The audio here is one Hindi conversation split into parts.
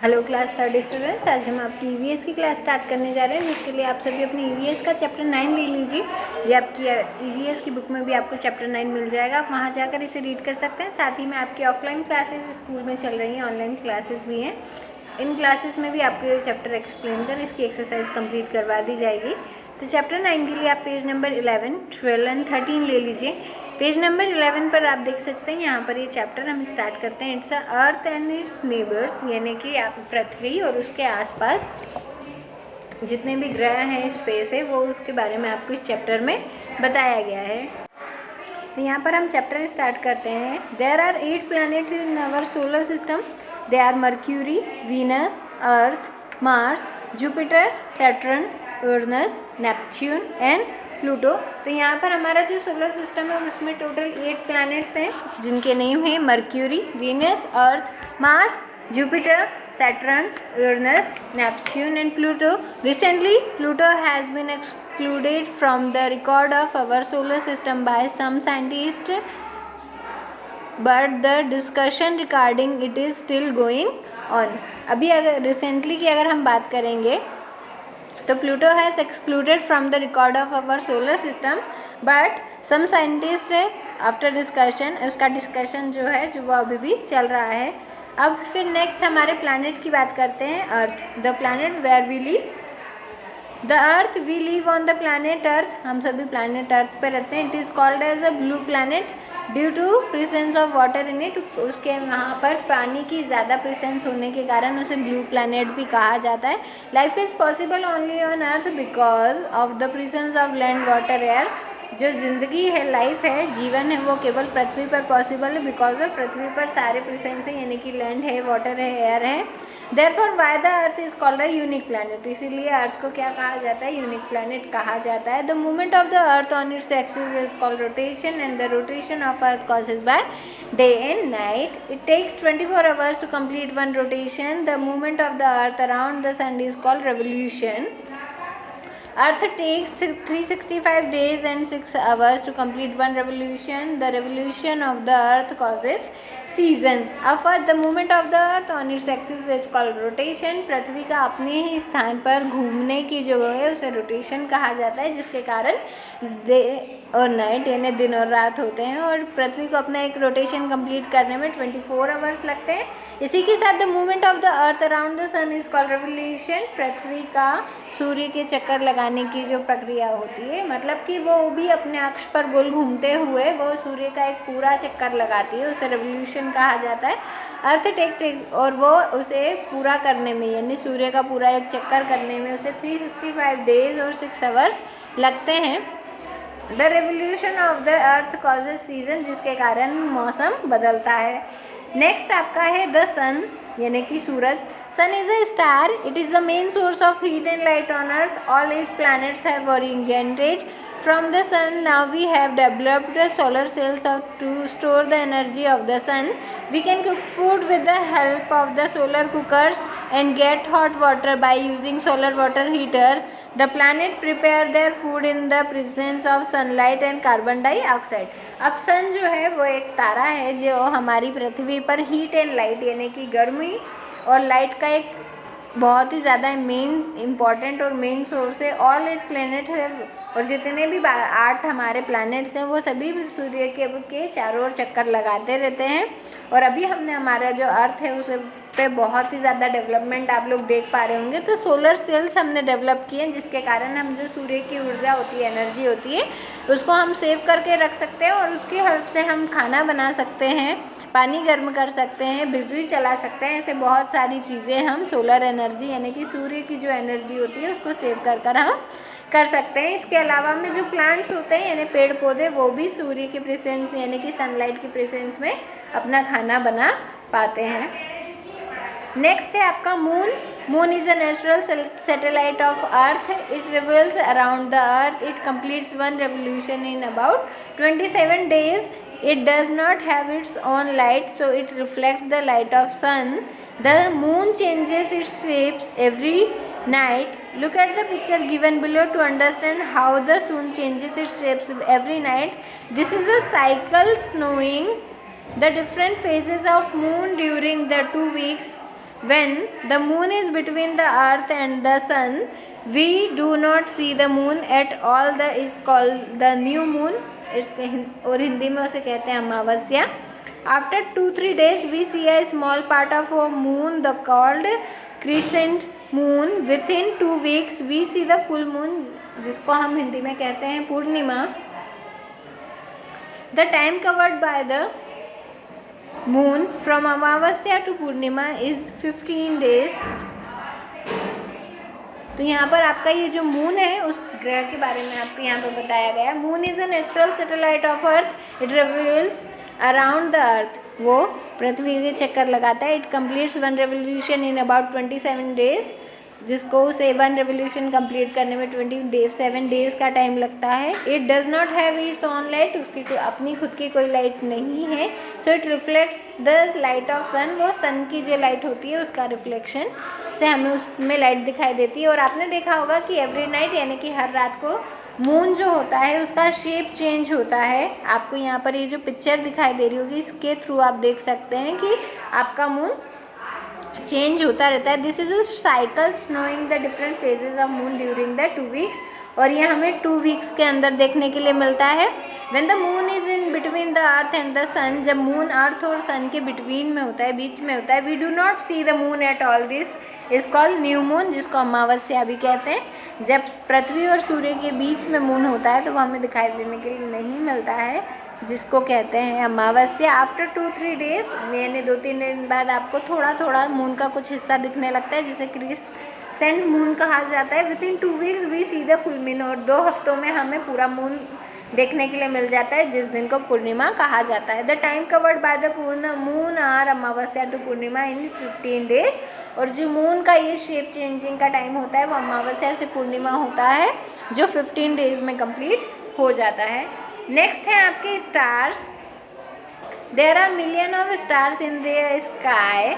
हेलो क्लास थर्ड स्टूडेंट्स, आज हम आपकी ईवीएस की क्लास स्टार्ट करने जा रहे हैं, जिसके लिए आप सभी अपनी ईवीएस का चैप्टर 9 ले लीजिए। ये आपकी ईवीएस की बुक में भी आपको चैप्टर 9 मिल जाएगा, आप वहाँ जाकर इसे रीड कर सकते हैं। साथ ही में आपकी ऑफलाइन क्लासेस स्कूल में चल रही हैं, ऑनलाइन क्लासेस भी हैं। इन क्लासेस में भी आपको ये चैप्टर एक्सप्लेन कर इसकी एक्सरसाइज कंप्लीट करवा दी जाएगी। तो चैप्टर 9 के लिए आप पेज नंबर 11, 12 एंड 13 ले लीजिए। पेज नंबर 11 पर आप देख सकते हैं, यहाँ पर ये चैप्टर हम स्टार्ट करते हैं। It's earth and it's neighbours, यानी कि आप पृथ्वी और उसके आसपास जितने भी ग्रह हैं, स्पेस है, वो उसके बारे में आपको इस चैप्टर में बताया गया है। तो यहाँ पर हम चैप्टर स्टार्ट करते हैं। There are 8 planet in our solar system. They are Mercury, Venus, Earth, Mars, Jupiter, Saturn, Uranus, Neptune and Pluto. तो यहाँ पर हमारा जो सोलर सिस्टम है उसमें टोटल 8 प्लैनेट्स हैं, जिनके नेम हैं Mercury, Venus, Earth, Mars, Jupiter, Saturn, Uranus, Neptune and Pluto. Recently, Pluto has been excluded from the record of our solar system by some scientists, but the discussion regarding it is still going on. अभी अगर रिसेंटली की अगर हम बात करेंगे तो Pluto has excluded from the record of our solar system, but some scientist after discussion, उसका डिस्कशन जो है जो वो अभी भी चल रहा है। अब फिर नेक्स्ट हमारे प्लैनेट की बात करते हैं, earth. The planet where we live, the earth, we live on the planet earth. हम सभी प्लैनेट अर्थ पे रहते हैं। It is called as a blue planet due to presence of water in it. उसके वहाँ पर पानी की ज़्यादा प्रेजेंस होने के कारण उसे ब्लू प्लैनेट भी कहा जाता है। Life is possible only on earth because of the presence of land, water, air. जो ज़िंदगी है, लाइफ है, जीवन है, वो केवल पृथ्वी पर पॉसिबल है बिकॉज ऑफ पृथ्वी पर सारे प्रेजेंस है, यानी कि लैंड है, वाटर है, एयर है। Therefore why the earth is called a unique planet. इसीलिए अर्थ को क्या कहा जाता है? यूनिक प्लैनेट कहा जाता है। The movement of the earth on its axis is called rotation and the rotation of earth causes by day and night. It takes 24 hours to complete one rotation. The movement of the earth around the sun is called revolution. Earth takes 365 days and 6 hours to complete one revolution. The revolution of the earth causes season. Of the movement of the earth on its axis is called rotation. पृथ्वी का अपने ही स्थान पर घूमने की जो है उसे रोटेशन कहा जाता है, जिसके कारण डे और नाइट यानी दिन और रात होते हैं, और पृथ्वी को अपना एक रोटेशन कंप्लीट करने में 24 hours लगते हैं। इसी के साथ the movement of the earth around the sun is called revolution. पृथ्वी का सूर्य के चक्कर लगाने की जो प्रक्रिया होती है, मतलब कि वो भी अपने अक्ष पर गोल घूमते हुए वो सूर्य का एक पूरा चक्कर लगाती है, उसे रेवोल्यूशन कहा जाता है। अर्थ टेक और वो उसे पूरा करने में, यानी सूर्य का पूरा एक चक्कर करने में उसे 365 डेज और 6 hours लगते हैं। The revolution of the earth causes season, जिसके कारण मौसम बदलता है। नेक्स्ट आपका है द सन, यानी कि सूरज। Sun is a star, it is the main source of heat and light on earth. All 8 planets have originated from the sun. Now we have developed solar cells to store the energy of the sun. We can cook food with the help of the solar cookers and get hot water by using solar water heaters. The planet prepare their food in the presence of sunlight and carbon dioxide. अब सन जो है वो एक तारा है जो हमारी पृथ्वी पर हीट एंड लाइट यानी कि गर्मी और लाइट का एक बहुत ही ज़्यादा मेन इम्पॉर्टेंट और मेन सोर्स है। ऑल 8 प्लैनेट्स है, और जितने भी 8 हमारे प्लैनेट्स हैं वो सभी सूर्य के चारों ओर चक्कर लगाते रहते हैं। और अभी हमने हमारा जो अर्थ है उस पे बहुत ही ज़्यादा डेवलपमेंट आप लोग देख पा रहे होंगे। तो सोलर सेल्स हमने डेवलप किए, जिसके कारण हम जो सूर्य की ऊर्जा होती है, एनर्जी होती है, उसको हम सेव करके रख सकते हैं, और उसकी हेल्प से हम खाना बना सकते हैं, पानी गर्म कर सकते हैं, बिजली चला सकते हैं। ऐसे बहुत सारी चीज़ें हम सोलर एनर्जी यानी कि सूर्य की जो एनर्जी होती है उसको सेव कर हम कर सकते हैं। इसके अलावा में जो प्लांट्स होते हैं यानी पेड़ पौधे, वो भी सूर्य की प्रेजेंस यानी कि सनलाइट की प्रेजेंस में अपना खाना बना पाते हैं। नेक्स्ट है आपका moon. Moon is a natural satellite of earth. It revolves around the earth. It completes one revolution in about 27 days. It does not have its own light, so it reflects the light of sun. The moon changes its shapes every night. Look at the picture given below to understand how the sun changes its shapes every night. This is a cycle showing the different phases of moon during the 2 weeks. when the moon is between the earth and the sun, we do not see the moon at all. The is called the new moon, और हिंदी में उसे कहते हैं अमावस्या. After 2-3 days we see a small part of a moon, the called crescent moon. Within 2 weeks we see the full moon, जिसको हम हिंदी में कहते हैं पूर्णिमा. The time covered by the moon from Amavasya to Purnima is 15 days. तो यहाँ पर आपका ये जो मून है उस ग्रह के बारे में आपको यहाँ पर बताया गया. Moon is a natural satellite of earth. It revolves around the earth. वो पृथ्वी के चक्कर लगाता है. It completes 1 revolution in about 27 days, जिसको उसे 1 रेवोल्यूशन कंप्लीट करने में 27 डेज का टाइम लगता है. It does not have its own light. उसकी अपनी खुद की कोई लाइट नहीं है. So it reflects the light of sun. वो सन की जो लाइट होती है उसका रिफ्लेक्शन से हमें उसमें लाइट दिखाई देती है. और आपने देखा होगा कि एवरी नाइट यानी कि हर रात को मून जो होता है उसका शेप चेंज होता है. आपको यहाँ पर ये जो पिक्चर दिखाई दे रही होगी इसके थ्रू आप देख सकते हैं कि आपका मून चेंज होता रहता है. This is a cycle showing the different phases of moon during the 2 weeks. और ये हमें 2 वीक्स के अंदर देखने के लिए मिलता है. When the moon is in between the earth and the sun, जब मून अर्थ और सन के बिटवीन में होता है, बीच में होता है, we do not see the moon at all. This is called new moon, जिसको अमावस्या भी कहते हैं. जब पृथ्वी और सूर्य के बीच में मून होता है तो वो हमें दिखाई देने के लिए नहीं मिलता है, जिसको कहते हैं अमावस्या. आफ्टर 2-3 डेज यानी 2-3 दिन बाद आपको थोड़ा थोड़ा मून का कुछ हिस्सा दिखने लगता है, जिसे क्रिसेंट मून कहा जाता है. Within 2 weeks we see the full moon. और 2 हफ्तों में हमें पूरा मून देखने के लिए मिल जाता है, जिस दिन को पूर्णिमा कहा जाता है. The time covered by the पूर्ण moon are Amavasya to Purnima in 15 days. और जो मून का ये शेप चेंजिंग का टाइम होता है वो अमावस्या से पूर्णिमा होता है, जो 15 डेज में कंप्लीट हो जाता है. नेक्स्ट है आपके stars. There are million of stars in the sky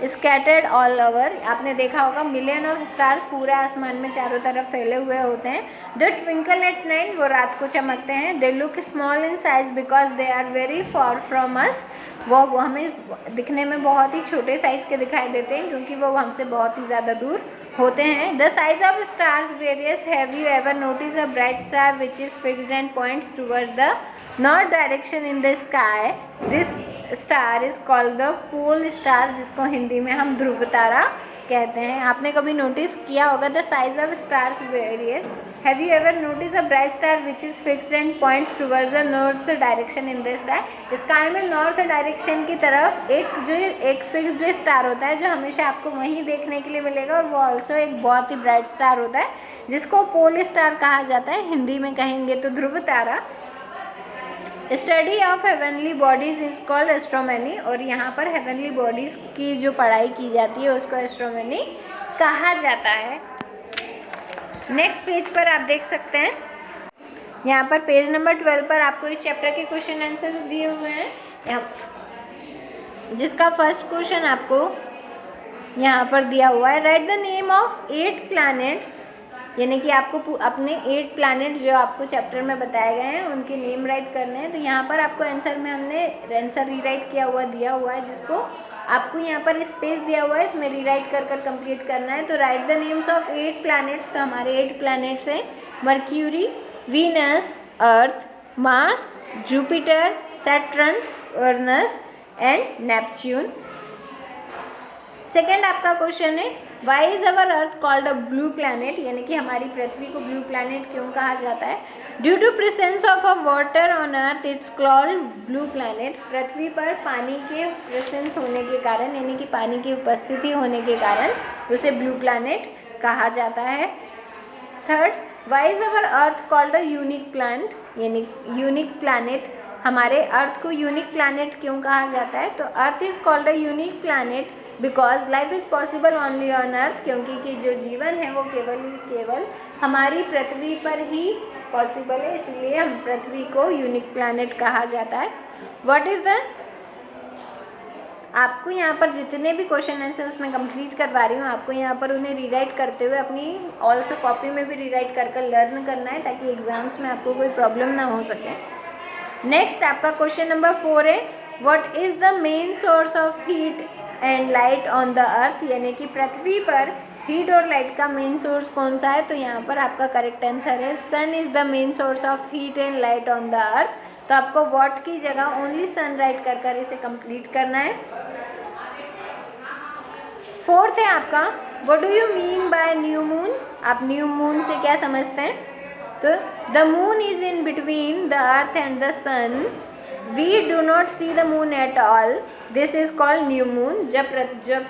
scattered all over. आपने देखा होगा मिलियन ऑफ स्टार्स पूरे आसमान में चारों तरफ फैले हुए होते हैं. They twinkle at night. वो रात को चमकते हैं. They look small in size because they are very far from us. वो हमें दिखने में बहुत ही छोटे साइज़ के दिखाई देते हैं क्योंकि वो हमसे बहुत ही ज़्यादा दूर होते हैं. The size of stars various. Have you ever notice a bright star which is fixed and points towards the north direction in the sky. This star is called the pole star, जिसको हिंदी में हम ध्रुव तारा कहते हैं. आपने कभी नोटिस किया होगा the size of stars various. Have you ever notice a bright star which is fixed and points towards the north direction in the sky. Sky में नॉर्थ डायरेक्शन की तरफ एक फिक्स्ड स्टार होता है जो हमेशा आपको वहीं देखने के लिए मिलेगा. और वो ऑल्सो एक बहुत ही ब्राइट स्टार होता है जिसको पोल स्टार कहा जाता है. हिंदी में कहेंगे तो ध्रुव तारा. Study of heavenly bodies is called astronomy. और यहाँ पर हेवनली बॉडीज़ की जो पढ़ाई की जाती है उसको एस्ट्रोनॉमी कहा जाता है. नेक्स्ट पेज पर आप देख सकते हैं, यहाँ पर पेज नंबर 12 पर आपको इस चैप्टर के क्वेश्चन आंसर्स दिए हुए हैं, जिसका फर्स्ट क्वेश्चन आपको यहाँ पर दिया हुआ है. Right the name of 8 planets. यानी कि आपको अपने 8 प्लैनेट जो आपको चैप्टर में बताए गए हैं उनके नेम राइट करने हैं. तो यहाँ पर आपको आंसर में हमने आंसर रीराइट किया हुआ दिया हुआ है, जिसको आपको यहाँ पर स्पेस दिया हुआ है, इसमें रीराइट कर कंप्लीट करना है. तो write the names of 8 planets. तो हमारे 8 प्लैनेट्स हैं Mercury, Venus, Earth, Mars, Jupiter, Saturn, Uranus and Neptune. Second आपका क्वेश्चन है why is our earth called a blue planet. यानी कि हमारी पृथ्वी को ब्लू प्लैनेट क्यों कहा जाता है. Due to presence of a water on earth it's called blue planet. पृथ्वी पर पानी के प्रेजेंस होने के कारण यानी कि पानी की उपस्थिति होने के कारण उसे ब्लू प्लैनेट कहा जाता है. Third why is our earth called a unique planet. यानी यूनिक प्लैनेट, हमारे अर्थ को यूनिक प्लैनेट क्यों कहा जाता है. तो earth is called a unique planet because life is possible only on earth. क्योंकि कि जो जीवन है वो केवल हमारी पृथ्वी पर ही पॉसिबल है, इसलिए हम पृथ्वी को यूनिक प्लैनेट कहा जाता है. व्हाट इज़ द, आपको यहाँ पर जितने भी क्वेश्चन आंसर उसमें कंप्लीट करवा रही हूँ, आपको यहाँ पर उन्हें रीराइट करते हुए अपनी ऑल्सो कॉपी में भी रीराइट कर लर्न करना है, ताकि एग्जाम्स में आपको कोई प्रॉब्लम ना हो सके. नेक्स्ट आपका क्वेश्चन नंबर 4 है what is the main source of heat and light on the अर्थ, यानी कि पृथ्वी पर हीट और लाइट का मेन सोर्स कौन सा है? तो यहाँ पर आपका करेक्ट आंसर है sun is the main source of heat and light on the earth. तो आपको व्हाट की जगह ओनली सन राइट कर कर इसे कंप्लीट करना है। फोर्थ है आपका what do you mean by new moon? आप न्यू मून से क्या समझते हैं? तो the moon is in between the earth and the sun, we do not see the moon at all, this is called new moon. जब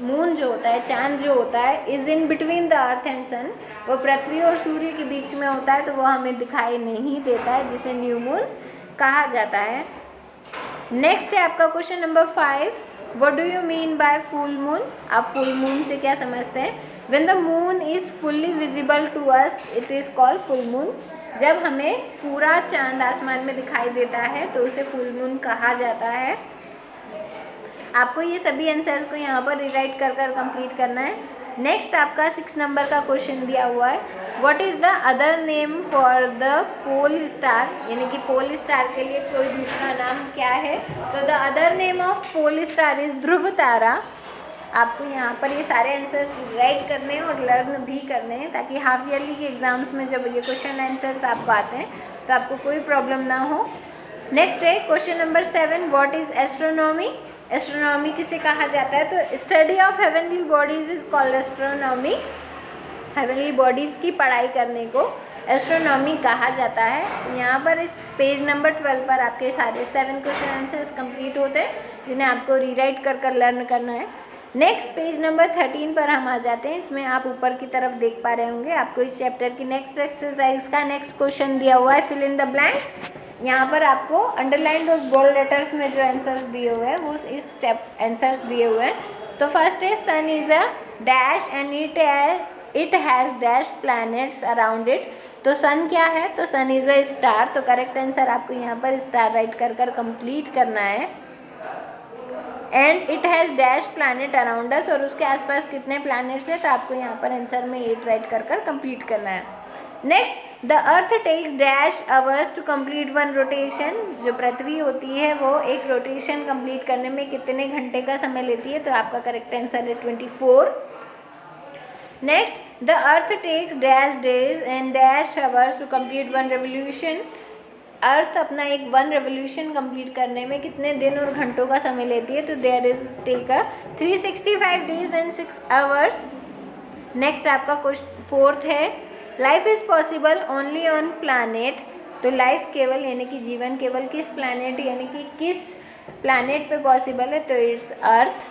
मून जो होता है, चांद जो होता है, is in between the earth and sun, वो पृथ्वी और सूर्य के बीच में होता है, तो वो हमें दिखाई नहीं देता है, जिसे न्यू मून कहा जाता है। नेक्स्ट है आपका question number 5, what do you mean by full moon? आप फुल मून से क्या समझते हैं? When the moon is fully visible to us it is called full moon. जब हमें पूरा चांद आसमान में दिखाई देता है तो उसे फुल मून कहा जाता है। आपको ये सभी आंसर्स को यहाँ पर रिराइट कर कर कंप्लीट करना है। नेक्स्ट आपका 6 नंबर का क्वेश्चन दिया हुआ है, what is the other name for the pole star? यानी कि पोल स्टार के लिए कोई दूसरा नाम क्या है? तो the other name of pole star is ध्रुव तारा। आपको यहाँ पर ये सारे आंसर्स राइट करने हैं और लर्न भी करने हैं, ताकि हाफ ईयरली के एग्जाम्स में जब ये क्वेश्चन आंसर्स आपको आते हैं तो आपको कोई प्रॉब्लम ना हो। नेक्स्ट है question number 7, what is astronomy? Astronomy किसे कहा जाता है? तो study of heavenly bodies is called astronomy. Heavenly bodies की पढ़ाई करने को एस्ट्रोनॉमी कहा जाता है। यहाँ पर इस पेज नंबर 12 पर आपके सारे 7 क्वेश्चन आंसर्स कंप्लीट होते हैं, जिन्हें आपको रीराइट कर कर लर्न करना है। नेक्स्ट पेज नंबर 13 पर हम आ जाते हैं। इसमें आप ऊपर की तरफ देख पा रहे होंगे, आपको इस चैप्टर की नेक्स्ट एक्सरसाइज का नेक्स्ट क्वेश्चन दिया हुआ है, फिल इन द ब्लैंक्स। यहाँ पर आपको अंडरलाइंड और बोल्ड लेटर्स में जो आंसर्स दिए हुए हैं वो इस आंसर्स दिए हुए हैं। तो फर्स्ट है sun is a dash and it has dash planets around it. तो सन क्या है? तो सन इज अ स्टार। तो करेक्ट आंसर आपको यहाँ पर स्टार राइट कर कर कंप्लीट करना है। And it has dash planet around us, और उसके आसपास कितने प्लैनेट्स हैं? तो आपको यहाँ पर आंसर में 8 राइट कर कर कंप्लीट करना है। Next, the earth takes dash hours to complete 1 rotation. जो पृथ्वी होती है वो एक रोटेशन कंप्लीट करने में कितने घंटे का समय लेती है? तो आपका करेक्ट आंसर है 24। Next, the earth takes dash days and dash hours to complete 1 revolution. Earth अपना एक 1 रेवोल्यूशन कंप्लीट करने में कितने दिन और घंटों का समय लेती है? तो there is take 365 days and 6 hours. Next आपका क्वेश्चन 4th है, life is possible only on planet. तो लाइफ केवल यानी कि जीवन केवल किस प्लानट यानी कि किस प्लानट पे पॉसिबल है? तो it's earth.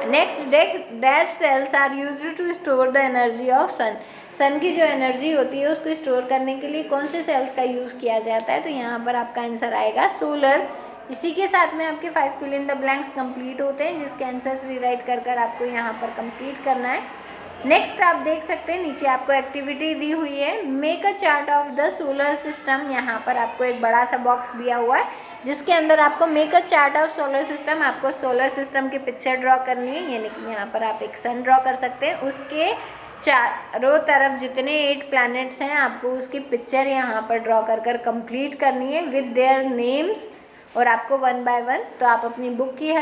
Next, that cells are used to store the energy of sun. Sun की जो एनर्जी होती है उसको स्टोर करने के लिए कौन से सेल्स का यूज़ किया जाता है? तो यहाँ पर आपका आंसर आएगा सोलर। इसी के साथ में आपके 5 fill in the blanks complete होते हैं, जिसके आंसर्स रीराइट कर कर आपको यहाँ पर कंप्लीट करना है। नेक्स्ट आप देख सकते हैं नीचे आपको एक्टिविटी दी हुई है, make a chart of the solar system. यहाँ पर आपको एक बड़ा सा बॉक्स दिया हुआ है जिसके अंदर आपको make a chart of solar system, आपको सोलर सिस्टम की पिक्चर ड्रॉ करनी है। यानी कि यहाँ पर आप एक सन ड्रॉ कर सकते हैं, उसके चारों तरफ जितने 8 प्लैनेट्स हैं आपको उसकी पिक्चर यहाँ पर ड्रॉ कर कर कंप्लीट करनी है विद देयर नेम्स, और आपको 1 बाय 1। तो आप अपनी बुक की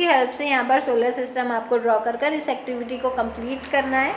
हेल्प से यहाँ पर सोलर सिस्टम आपको ड्रॉ कर कर इस एक्टिविटी को कंप्लीट करना है।